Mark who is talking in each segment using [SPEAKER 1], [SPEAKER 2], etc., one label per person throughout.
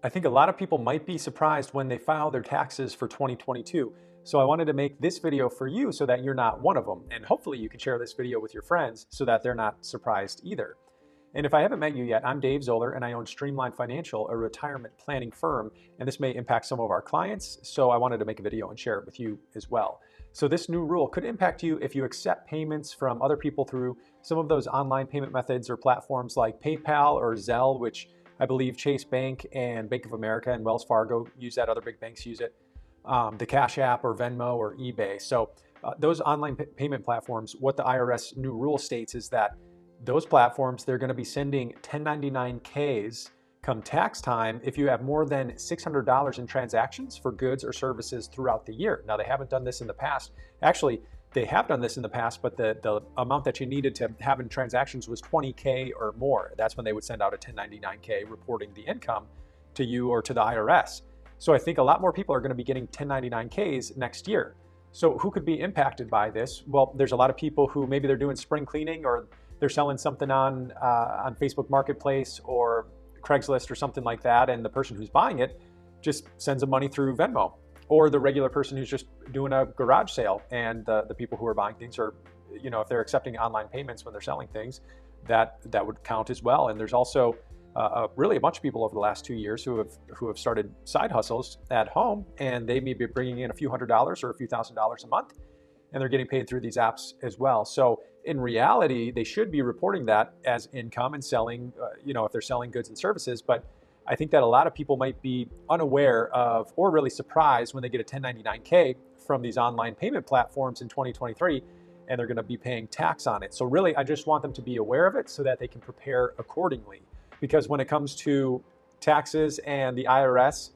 [SPEAKER 1] I think a lot of people might be surprised when they file their taxes for 2022. So I wanted to make this video for you so that you're not one of them. And hopefully you can share this video with your friends so that they're not surprised either. And if I haven't met you yet, I'm Dave Zoller and I own Streamline Financial, a retirement planning firm. And this may impact some of our clients. So I wanted to make a video and share it with you as well. So this new rule could impact you if you accept payments from other people through some of those online payment methods or platforms like PayPal or Zelle, which I believe Chase Bank and Bank of America and Wells Fargo use that. Other big banks use it. The Cash App or Venmo or eBay. So those online payment platforms, what the IRS new rule states is that those platforms, they're going to be sending 1099-Ks come tax time if you have more than $600 in transactions for goods or services throughout the year. Now, they haven't done this in the past. Actually, they have done this in the past, but the amount that you needed to have in transactions was 20K or more. That's when they would send out a 1099-K reporting the income to you or to the IRS. So I think a lot more people are going to be getting 1099-Ks next year. So who could be impacted by this? Well, there's a lot of people who maybe they're doing spring cleaning or they're selling something on Facebook Marketplace or Craigslist or something like that, and the person who's buying it just sends them money through Venmo. Or the regular person who's just doing a garage sale, and the people who are buying things are, if they're accepting online payments when they're selling things, that would count as well. And there's also really a bunch of people over the last 2 years who have started side hustles at home, and they may be bringing in a few $100s or a few $1,000s a month, and they're getting paid through these apps as well. So in reality, they should be reporting that as income and selling, if they're selling goods and services. But I think that a lot of people might be unaware of or really surprised when they get a 1099-K from these online payment platforms in 2023, and they're going to be paying tax on it. So really, I just want them to be aware of it so that they can prepare accordingly. Because when it comes to taxes and the IRS,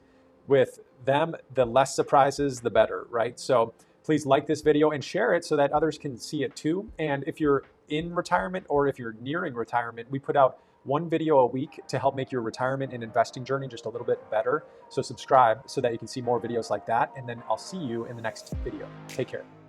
[SPEAKER 1] with them, the less surprises, the better, right? So please like this video and share it so that others can see it too. And if you're in retirement or if you're nearing retirement, we put out one video a week to help make your retirement and investing journey just a little bit better. So subscribe so that you can see more videos like that. And then I'll see you in the next video. Take care.